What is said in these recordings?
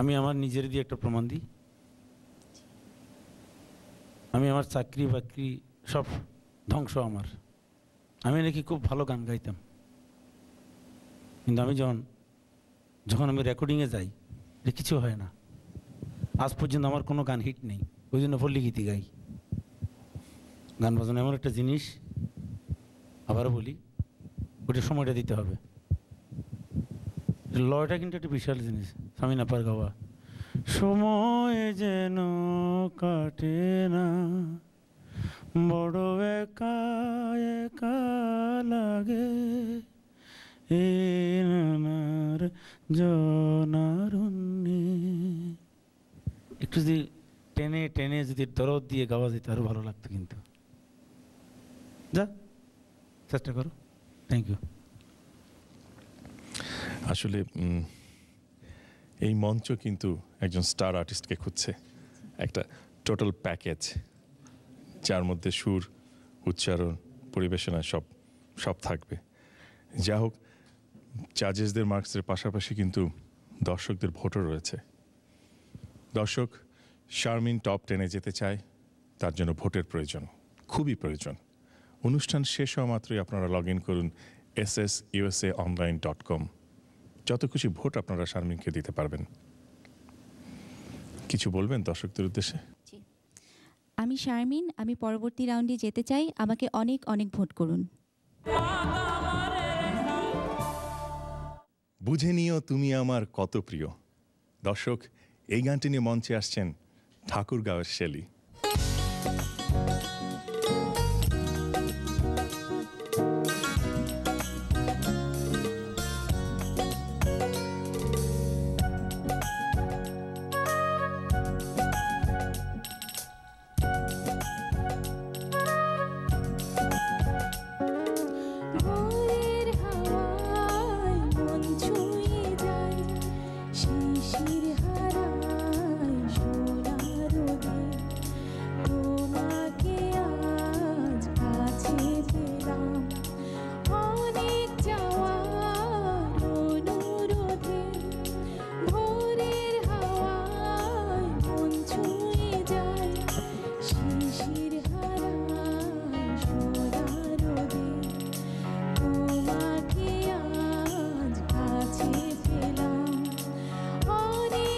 আমি আমার নিজের দিয়ে একটা প্রমাণ দিই। আমি আমার চাকরি বাকরি সব ধ্বংস আমার। আমি নাকি খুব ভালো গান গাইতাম, কিন্তু আমি যখন আমি রেকর্ডিংয়ে যাই এটা কিছু হয় না। আজ পর্যন্ত আমার কোনো গান হিট নেই, ওই জন্য পল্লী গীতি গাই। গান বাজানো এমন একটা জিনিস, আবারও বলি, ওটা সময়টা দিতে হবে। লয়টা কিন্তু একটা বিশাল জিনিস। স্বামী নাপার গাওয়া সময় যেন কাটে না, বড় একা একা লাগে, এ নানার জনারণ্যে। একটু যদি টেনে টেনে যদি দরদ দিয়ে গাওয়া যেত আরো ভালো লাগতো, কিন্তু যা চেষ্টা করো। Thank you. আসলে এই মঞ্চ কিন্তু একজন স্টার আর্টিস্টকে খুঁজছে, একটা টোটাল প্যাকেজ, যার মধ্যে সুর, উচ্চারণ, পরিবেশনা সব থাকবে। যা হোক, জাজেসদের মার্কসের পাশাপাশি কিন্তু দর্শকদের ভোটও রয়েছে। দর্শক শারমিন টপ 10-এ যেতে চায়, তার জন্য ভোটের প্রয়োজন, খুবই প্রয়োজন। অনুষ্ঠান শেষ হওয়া মাত্রই আপনারা লগ ইন করুন SSUSAonline.com। যত খুশি ভোট আপনারা শারমিনকে দিতে পারবেন। কিছু বলবেন দর্শকদের উদ্দেশ্যে? আমি শারমিন, আমি পরবর্তী রাউন্ডে যেতে চাই, আমাকে অনেক অনেক ভোট করুন। বুঝে নিও তুমি আমার কত প্রিয়। দর্শক, এই গানটি নিয়ে মঞ্চে আসছেন ঠাকুরগাঁওয়ের শেলি। তোমাকে আজ কাছে পেলাম, অনেক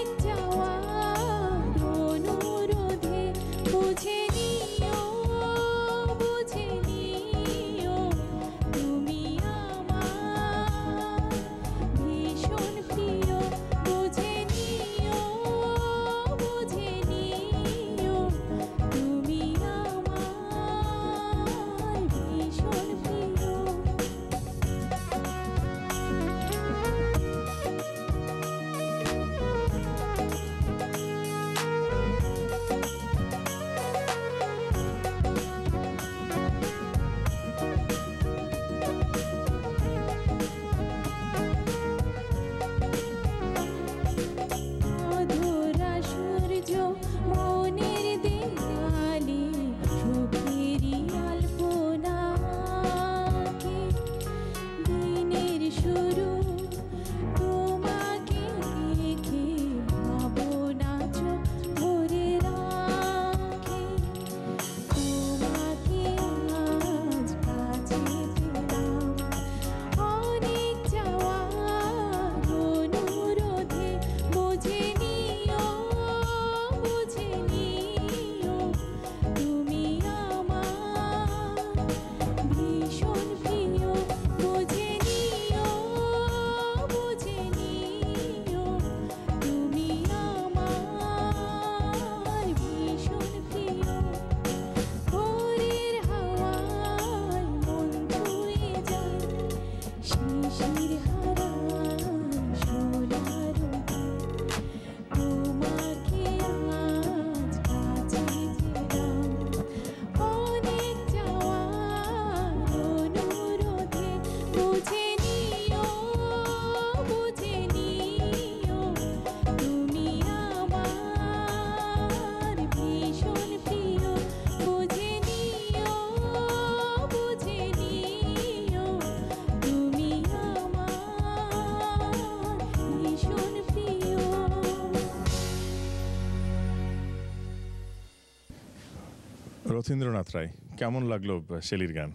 রথীন্দ্রনাথ রায়, কেমন লাগলো শেলির গান?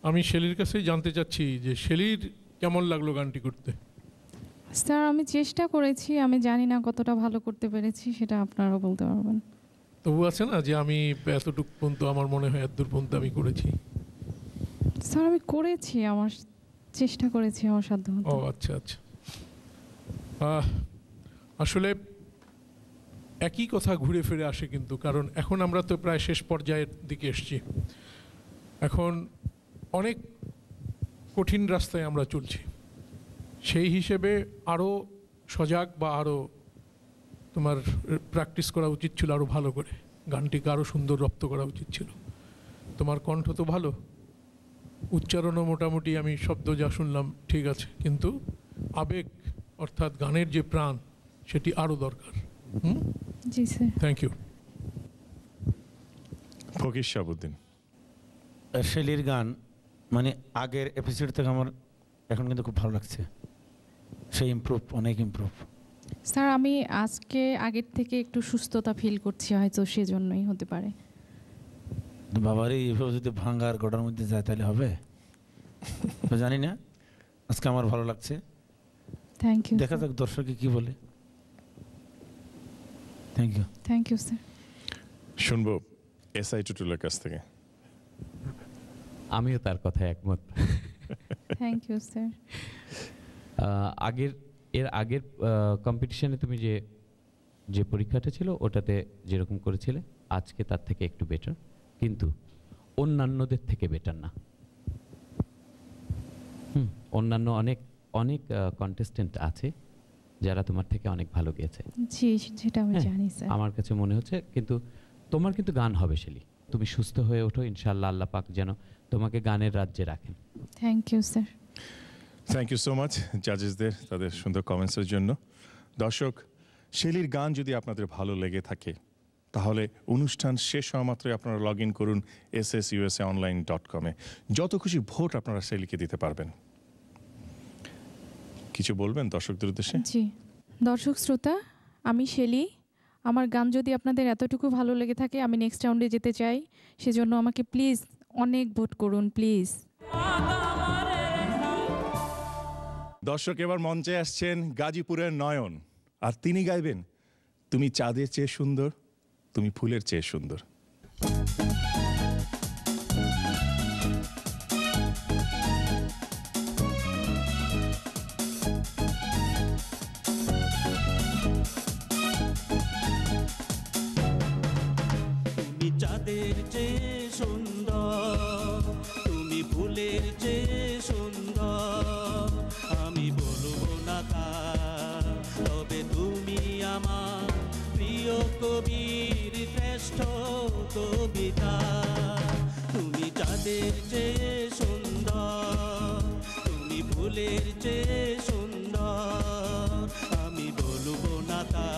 আমি শেলির কাছেই জানতে চাচ্ছি যে শেলির কেমন লাগলো গানটি করতে। স্যার আমি চেষ্টা করেছি, আমি জানি না কতটা ভালো করতে পেরেছি, সেটা আপনারা বলতে পারবেন। তবু আছে না যে আমি এতটুকু পর্যন্ত আমার মনে হয় এতদূর পর্যন্ত আমি করেছি। স্যার আমি করেছি, আমার চেষ্টা করেছি আমার সাধ্য ও মতো। আচ্ছা আচ্ছা। আসলে একই কথা ঘুরে ফিরে আসে কিন্তু, কারণ এখন আমরা তো প্রায় শেষ পর্যায়ের দিকে এসেছি। এখন অনেক কঠিন রাস্তায় আমরা চলছি, সেই হিসেবে আরও সজাগ বা আরও তোমার প্র্যাকটিস করা উচিত ছিল, আরও ভালো করে গানটিকে আরও সুন্দর রপ্ত করা উচিত ছিল। তোমার কণ্ঠ তো ভালো, উচ্চারণও মোটামুটি আমি শব্দ যা শুনলাম ঠিক আছে, কিন্তু আবেগ অর্থাৎ গানের যে প্রাণ সেটি আরও দরকার। জি sir. Thank you. Fakir Shahabuddin, শেলির গান মানে আগের এপিসোড থেকে আমার এখন কিন্তু খুব ভালো লাগছে, সেই ইমপ্রুভ, অনেক ইমপ্রুভ। স্যার আমি আজকে আগের থেকে একটু সুস্থতা ফিল করছি, হয়তো সেজন্যই হতে পারে। বাবারে এইভাবে যদি ভাঙ্গার গোড়ার মধ্যে যায় তাহলে হবে তো জানি না, আজকে আমার ভালো লাগছে। Thank you. দেখা যাক দর্শকে কি বলে। Thank you. Thank you sir. শুনবো এসআই টুটুলের কাছ থেকে। আমিও তার কথায় একমত। Thank you sir. এর আগের কম্পিটিশনে তুমি যে পরীক্ষাটা ছিল ওটাতে যেরকম করেছিলে আজকে তার থেকে একটু বেটার, কিন্তু অন্যান্যদের থেকে বেটার না। অন্যান্য অনেক অনেক কন্টেস্টেন্ট আছে যারা তোমার থেকে অনেক ভালো গেয়েছে। জি যেটা আমি হ্যাঁ, জানি স্যার। আমার কাছে মনে হচ্ছে, কিন্তু তোমার কিন্তু গান হবে শেলি, তুমি সুস্থ হয়ে ওঠো ইনশাআল্লাহ, আল্লাহ পাক যেন তোমাকে গানের রাজ্যে রাখেন। Thank you sir. Thank you so much জাজেসদের তাদের সুন্দর কমেন্টসের জন্য। দর্শক, শেলির গান যদি আপনাদের ভালো লেগে থাকে তাহলে অনুষ্ঠান শেষ হওয়া মাত্রই আপনারা লগ ইন করুন SSUSAonline.com। যত খুশি ভোট আপনারা শেলিকে দিতে পারবেন। কিছু বলবেন দর্শকদের উদ্দেশ্যে? জি, দর্শক শ্রোতা, আমি শেলি। আমার গান যদি আপনাদের এতটুকু ভালো লেগে থাকে, আমি নেক্সট রাউন্ডে যেতে চাই, সেজন্য আমাকে প্লিজ অনেক ভোট করুন প্লিজ। দর্শক, এবার মঞ্চে আসছেন গাজীপুরের নয়ন, আর তিনি গাইবেন তুমি চাঁদের চেয়ে সুন্দর, তুমি ফুলের চেয়ে সুন্দর। তুমি চাঁদের চেয়ে সুন্দর, তুমি ফুলের চেয়ে সুন্দর, আমি বলবো না তা, তবে তুমি আমার প্রিয় কবির শ্রেষ্ঠ কবিতা। তুমি চাঁদের চেয়ে সুন্দর, তুমি ফুলের চেয়ে সুন্দর, আমি বলবো না তা,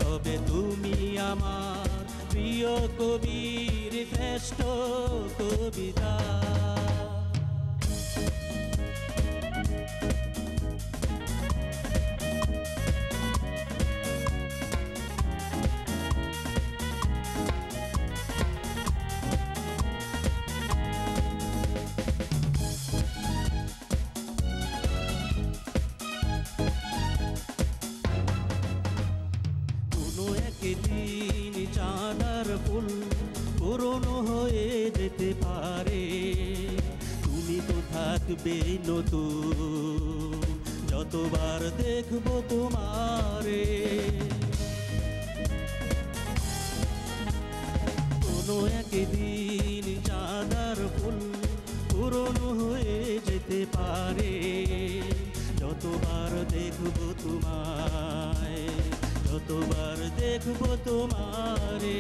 তবে তুমি আমার প্রিয় কবির শ্রেষ্ঠ কবিতা। কোনো একদিন চাঁদার ফুল পুরনো হয়ে যেতে পারে, তুমি তো থাকবে নতুন যতবার দেখবো তোমারে। কোনো একদিন চাঁদার ফুল পুরনো হয়ে যেতে পারে, যতবার দেখবো তোমায়, যতবার দেখবো তোমারে।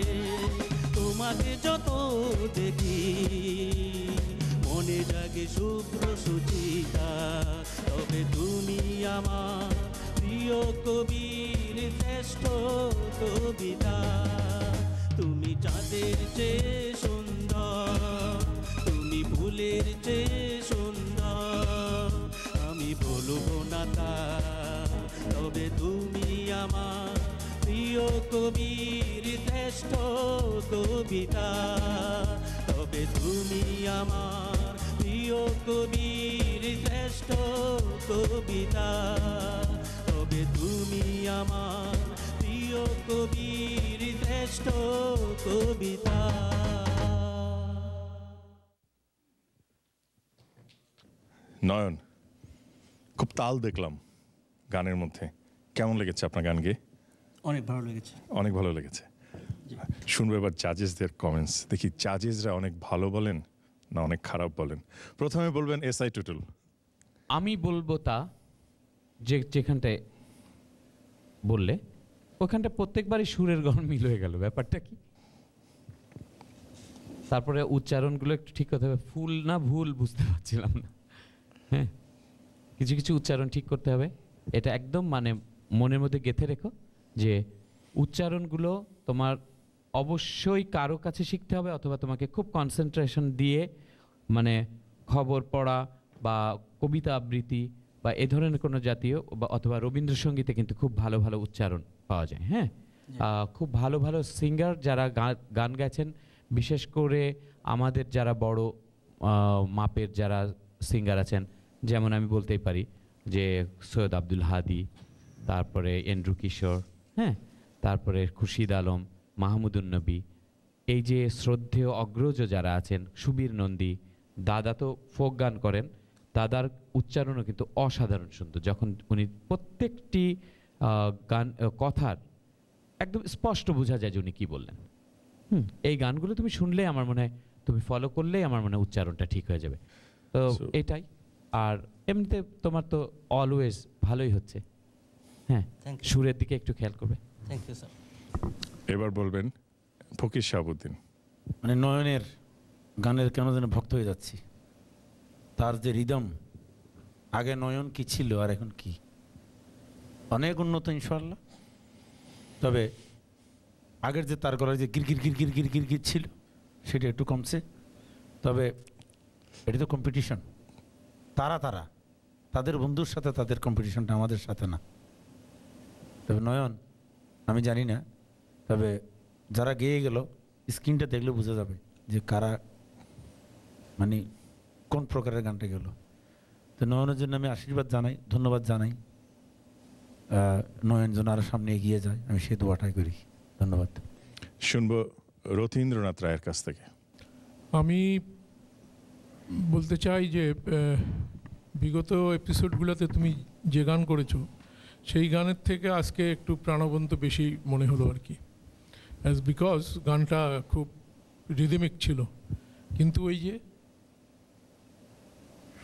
তোমাকে যত দেখি মনে জাগে শুভ্র সুচিতা, তবে তুমি আমার প্রিয় কবির শ্রেষ্ঠ কবিতা। তুমি চাঁদের চেয়ে সুন্দর, তুমি ফুলের চেয়ে সুন্দর, আমি বলবো না তা, তবে তুমি আমার প্রিয় প্রিয় কবির শ্রেষ্ঠ কবিতা, তবে তুমি আমার প্রিয় কবির শ্রেষ্ঠ কবিতা, তবে তুমি আমার প্রিয় কবির শ্রেষ্ঠ কবিতা। নয়ন, খুব তাল দেখলাম গানের মধ্যে, কেমন লেগেছে আপনার গান গেয়ে? অনেক ভালো লেগেছে। অনেক ভালো লেগেছে। শুনবো এবার জাজেসদের কমেন্টস, দেখি জাজেসরা অনেক ভালো বলেন না অনেক খারাপ বলেন। প্রথমে বলবেন এসআই টুটুল। আমি বলবো তা যে যেখানটায় বললে ওখানটা প্রত্যেকবারই সুরের গণ মিল হয়ে গেল, ব্যাপারটা কি? তারপরে উচ্চারণগুলো একটু ঠিক করতে হবে, ফুল না ভুল বুঝতে পারছিলাম না। হ্যাঁ, কিছু কিছু উচ্চারণ ঠিক করতে হবে, এটা একদম মানে মনের মধ্যে গেঁথে রেখো যে উচ্চারণগুলো তোমার অবশ্যই কারো কাছে শিখতে হবে, অথবা তোমাকে খুব কনসেন্ট্রেশন দিয়ে মানে খবর পড়া বা কবিতা আবৃত্তি বা এ ধরনের কোনো জাতীয় বা অথবা রবীন্দ্রসঙ্গীতে কিন্তু খুব ভালো ভালো উচ্চারণ পাওয়া যায়। হ্যাঁ, খুব ভালো ভালো সিঙ্গার যারা গান গাইছেন, বিশেষ করে আমাদের যারা বড় মাপের যারা সিঙ্গার আছেন, যেমন আমি বলতেই পারি যে সৈয়দ আব্দুল হাদি, তারপরে এন্ড্রু কিশোর, হ্যাঁ, তারপরে খুরশিদ আলম, মাহমুদুন নবী, এই যে শ্রদ্ধেয় অগ্রজ যারা আছেন, সুবীর নন্দী, দাদা তো ফোক গান করেন, দাদার উচ্চারণও কিন্তু অসাধারণ সুন্দর, যখন উনি প্রত্যেকটি গান কথার একদম স্পষ্ট বোঝা যায় যে উনি কী বললেন। এই গানগুলো তুমি শুনলে আমার মনে হয়, তুমি ফলো করলেই আমার মনে হয় উচ্চারণটা ঠিক হয়ে যাবে। তো এটাই। আর এমনিতে তোমার তো অলওয়েজ ভালোই হচ্ছে। হ্যাঁ, সুরের দিকে একটু খেয়াল করবে। Thank you sir. এবার বলবেন ফকির শাহাবুদ্দিন। মানে নয়নের গানের কেন যেন ভক্ত হয়ে যাচ্ছি, তার যে রিদম, আগে নয়ন কি ছিল আর এখন কি, অনেক উন্নত ইনশাআল্লাহ। তবে আগের যে তার গলায় যে গিরগির গিরগির গিরগির গির ছিল সেটা একটু কমছে। তবে এটা তো কম্পিটিশন, তারা তাদের বন্ধুর সাথে তাদের কম্পিটিশনটা আমাদের সাথে না। তবে নয়ন আমি জানি না, তবে যারা গেয়ে গেল স্ক্রিনটা দেখলে বোঝা যাবে যে কারা মানে কোন প্রকারের গানটা গেল। তো নয়নের জন্য আমি আশীর্বাদ জানাই, ধন্যবাদ জানাই। নয়ন যেন আরও সামনে এগিয়ে যায়, আমি সে দোয়াটাই করি। ধন্যবাদ। শুনবো রথীন্দ্রনাথ রায়ের কাছ থেকে। আমি বলতে চাই যে বিগত এপিসোডগুলোতে তুমি যে গান করেছো সেই গানের থেকে আজকে একটু প্রাণবন্ত বেশি মনে হলো আর কি, অ্যাজ বিকজ গানটা খুব রিদমিক ছিল। কিন্তু ওই যে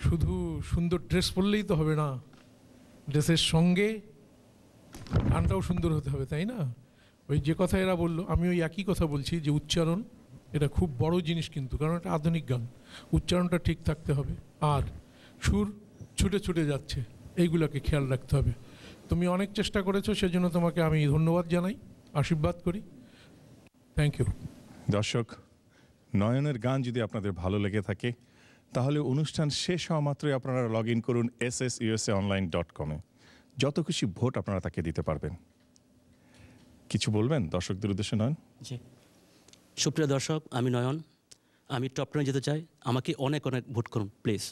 শুধু সুন্দর ড্রেস পরলেই তো হবে না, ড্রেসের সঙ্গে গানটাও সুন্দর হতে হবে, তাই না? ওই যে কথা এরা বললো, আমি ওই একই কথা বলছি যে উচ্চারণ এটা খুব বড় জিনিস, কিন্তু কারণ এটা আধুনিক গান, উচ্চারণটা ঠিক থাকতে হবে, আর সুর ছুটে ছুটে যাচ্ছে, এইগুলোকে খেয়াল রাখতে হবে। তুমি অনেক চেষ্টা করেছো, সেজন্য তোমাকে আমি ধন্যবাদ জানাই, আশীর্বাদ করি। Thank you. দর্শক, নয়নের গান যদি আপনাদের ভালো লেগে থাকে তাহলে অনুষ্ঠান শেষ হওয়া মাত্রই আপনারা লগ ইন করুন SSUSAonline.com। যত খুশি ভোট আপনারা তাকে দিতে পারবেন। কিছু বলবেন দর্শকদের উদ্দেশ্যে নয়ন? জি, সুপ্রিয় দর্শক, আমি নয়ন, আমি টপ 10 যেতে চাই, আমাকে অনেক অনেক ভোট করুন প্লিজ।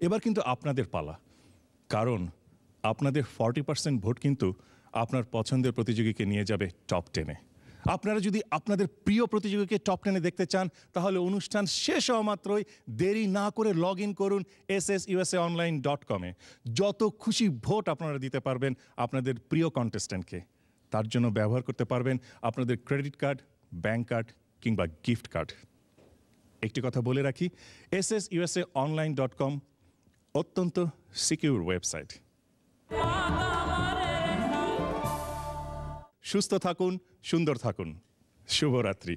এবার কিন্তু আপনাদের পালা, কারণ আপনাদের 40% ভোট কিন্তু আপনার পছন্দের প্রতিযোগীকে নিয়ে যাবে টপ 10-এ। আপনারা যদি আপনাদের প্রিয় প্রতিযোগীকে টপ 10-এ দেখতে চান তাহলে অনুষ্ঠান শেষ হওয়া মাত্রই দেরি না করে লগ ইন করুন SSUSAonline.com। যত খুশি ভোট আপনারা দিতে পারবেন আপনাদের প্রিয় কন্টেস্ট্যান্টকে। তার জন্য ব্যবহার করতে পারবেন আপনাদের ক্রেডিট কার্ড, ব্যাংক কার্ড কিংবা গিফট কার্ড। একটি কথা বলে রাখি, SSUSAonline.com অত্যন্ত সিকিউর ওয়েবসাইট। সুস্থ থাকুন, সুন্দর থাকুন। শুভরাত্রি।